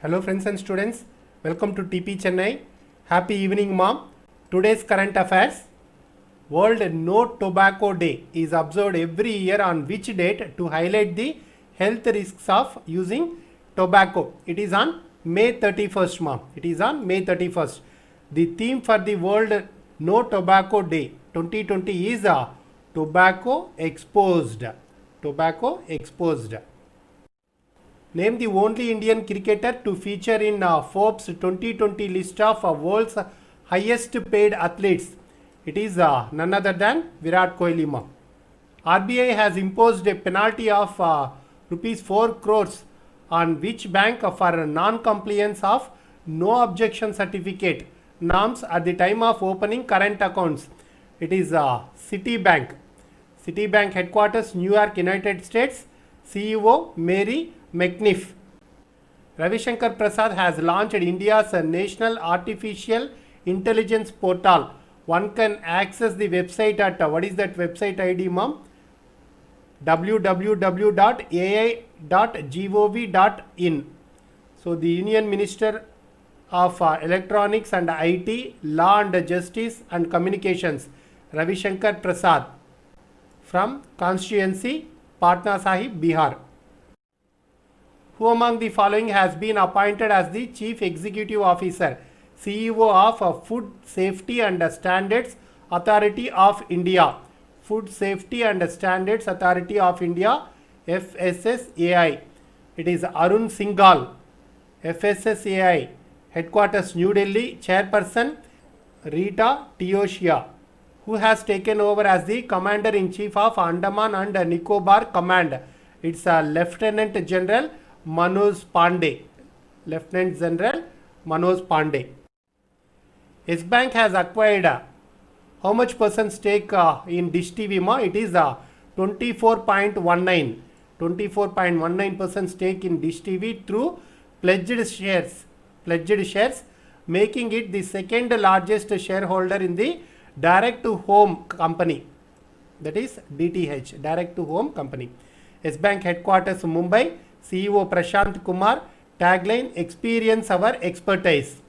Hello friends and students, welcome to TP Chennai. Happy evening mom. Today's current affairs. World No Tobacco Day is observed every year on which date to highlight the health risks of using tobacco. It is on May 31st mom. It is on May 31st. The theme for the World No Tobacco Day 2020 is Tobacco Exposed. Tobacco Exposed. Name the only Indian cricketer to feature in Forbes 2020 list of world's highest paid athletes. It is none other than Virat Kohli. RBI has imposed a penalty of rupees 4 crores on which bank for non-compliance of no objection certificate norms at the time of opening current accounts. It is Citibank. Citibank headquarters, New York, United States. CEO Mary McNiff. Ravi Shankar Prasad has launched India's National Artificial Intelligence Portal. One can access the website at what is that website ID, mom? www.ai.gov.in. So the Union Minister of Electronics and IT, Law and Justice and Communications, Ravi Shankar Prasad, from constituency Patna Sahib, Bihar. Who among the following has been appointed as the Chief Executive Officer, CEO of Food Safety and Standards Authority of India? Food Safety and Standards Authority of India, FSSAI. It is Arun Singhal. FSSAI, headquarters New Delhi. Chairperson Rita Teoshia. Who has taken over as the Commander-in-Chief of Andaman and Nicobar Command? It's Lieutenant General Manoj Pandey. Lieutenant General Manoj Pandey. Yes Bank has acquired how much percent stake in Dish TV? It is 24.19. 24.19% stake in Dish TV through pledged shares. Pledged shares, making it the second largest shareholder in the direct to home company, that is DTH, direct to home company. Yes Bank headquarters Mumbai. CEO Prashant Kumar. Tagline, experience our expertise.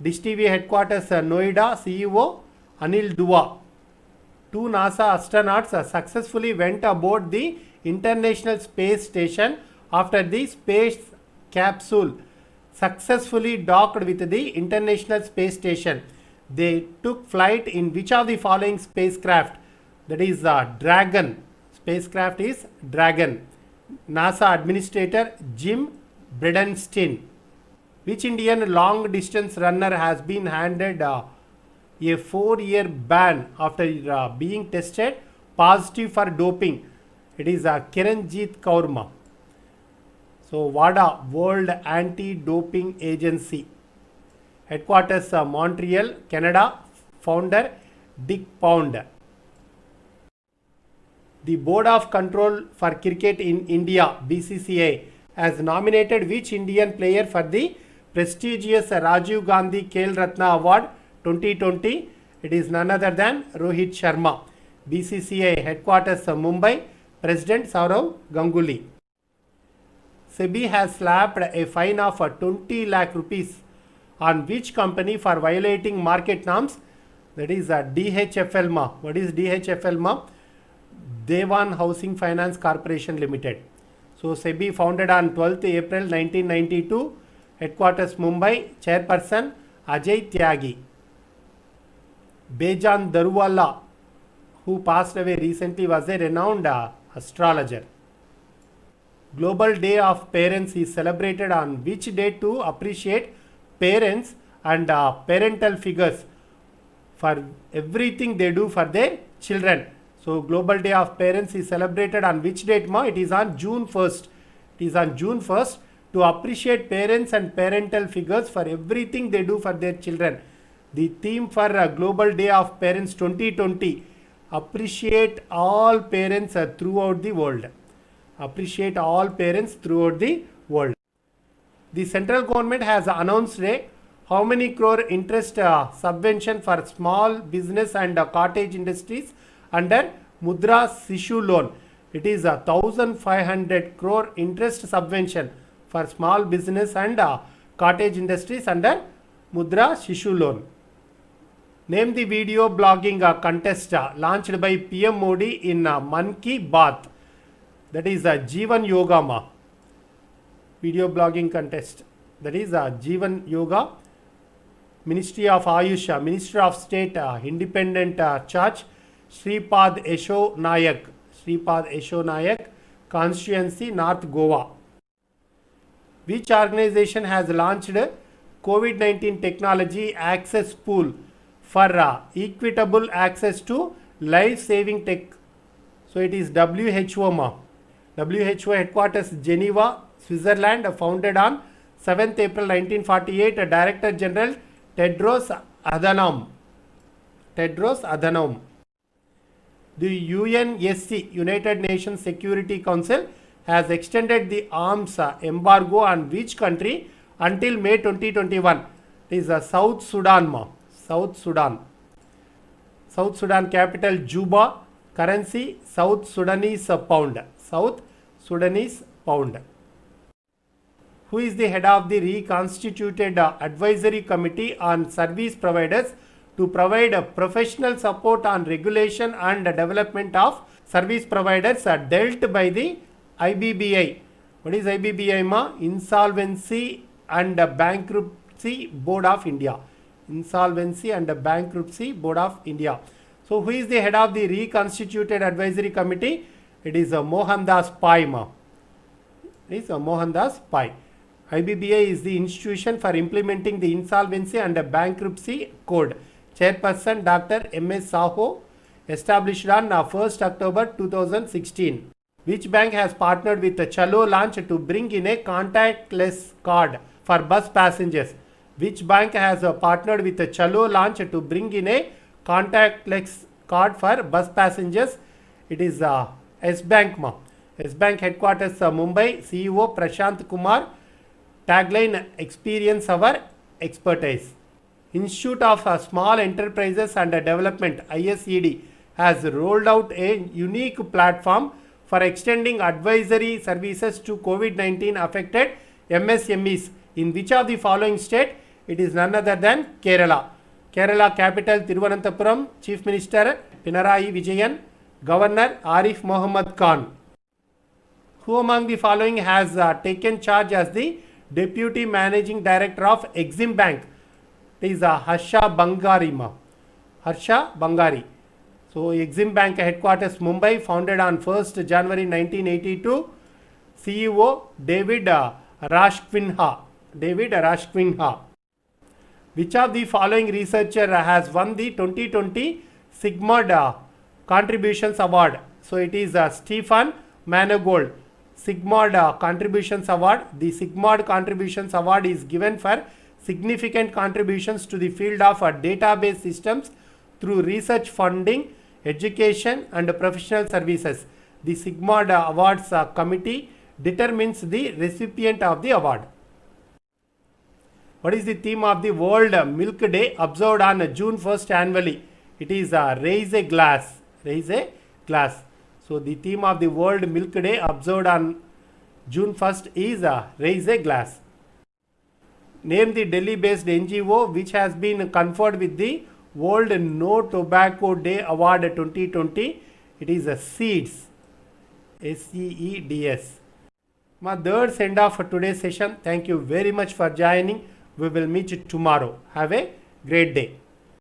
Dish TV headquarters Noida. CEO Anil Dua. Two NASA astronauts successfully went aboard the International Space Station after the space capsule successfully docked with the International Space Station. They took flight in which of the following spacecraft? That is Dragon. Spacecraft is Dragon. NASA Administrator Jim Bridenstine. Which Indian long distance runner has been handed a 4-year ban after being tested positive for doping? It is Kiranjit Kaur. So WADA, World Anti-Doping Agency. Headquarters Montreal, Canada. Founder Dick Pound. The Board of Control for Cricket in India, BCCI, has nominated which Indian player for the prestigious Rajiv Gandhi Khel Ratna Award 2020? It is none other than Rohit Sharma. BCCI headquarters Mumbai. President Saurav Ganguly. SEBI has slapped a fine of 20 lakh rupees on which company for violating market norms? That is DHFL. What is DHFL? Dewan Housing Finance Corporation Limited. So SEBI founded on 12th April 1992. Headquarters Mumbai. Chairperson Ajay Tyagi. Bejan Daruwalla, who passed away recently, was a renowned astrologer. Global Day of Parents is celebrated on which day to appreciate parents and parental figures for everything they do for their children. So Global Day of Parents is celebrated on which date? It is on June 1st. It is on June 1st to appreciate parents and parental figures for everything they do for their children. The theme for Global Day of Parents 2020, appreciate all parents throughout the world. Appreciate all parents throughout the world. The central government has announced how many crore interest subvention for small business and cottage industries under Mudra Sishu loan. It is 1,500 crore interest subvention for small business and cottage industries under Mudra Shishu loan. Name the video blogging contest launched by PM Modi in Man Ki Baat. That is Jeevan Yoga ma. Video blogging contest. That is Jeevan Yoga. Ministry of Ayush, Minister of State, Independent Church, Sripad Yesho Nayak. Sripad Yesho Nayak, Constituency, North Goa. Which organization has launched COVID-19 Technology Access Pool for equitable access to life-saving tech? So it is WHO ma. WHO headquarters Geneva, Switzerland, founded on 7th April 1948. Director General Tedros Adhanom. The UNSC, United Nations Security Council, has extended the arms embargo on which country until May 2021? It is South Sudan ma. South Sudan. South Sudan capital Juba. Currency South Sudanese pound. South Sudanese pound. Who is the head of the reconstituted advisory committee on service providers to provide professional support on regulation and development of service providers dealt by the IBBI? What is IBBI ma? Insolvency and Bankruptcy Board of India. Insolvency and Bankruptcy Board of India. So who is the head of the reconstituted advisory committee? It is Mohandas Pai ma. It is Mohandas Pai. IBBI is the institution for implementing the Insolvency and Bankruptcy Code. Chairperson Dr. M.S. Saho, established on 1st October 2016. Which bank has partnered with Chalo Launch to bring in a contactless card for bus passengers? Which bank has partnered with Chalo Launch to bring in a contactless card for bus passengers? It is S Bank ma. S Bank headquarters Mumbai. CEO Prashant Kumar. Tagline: experience our expertise. Institute of Small Enterprises and Development ISED has rolled out a unique platform for extending advisory services to COVID-19 affected MSMEs. In which of the following state? It is none other than Kerala. Kerala capital Thiruvananthapuram. Chief Minister Pinarayi Vijayan. Governor Arif Mohammed Khan. Who among the following has taken charge as the Deputy Managing Director of Exim Bank? It is Harsha Bangari ma. Harsha Bangari. So Exim Bank headquarters Mumbai, founded on 1st January 1982. CEO David Rashkinha. David Rashkinha. Which of the following researcher has won the 2020 Sigmod Contributions Award? So it is Stefan Manigold. Sigmod Contributions Award. The Sigmod Contributions Award is given for significant contributions to the field of database systems through research funding, education and professional services. The Sigmod Awards Committee determines the recipient of the award. What is the theme of the World Milk Day observed on June 1st annually? It is Raise a Glass. Raise a Glass. So the theme of the World Milk Day observed on June 1st is Raise a Glass. Name the Delhi-based NGO which has been conferred with the World No Tobacco Day Award 2020. It is SEEDS. SEEDS. My third send off for today's session. Thank you very much for joining. We will meet you tomorrow. Have a great day.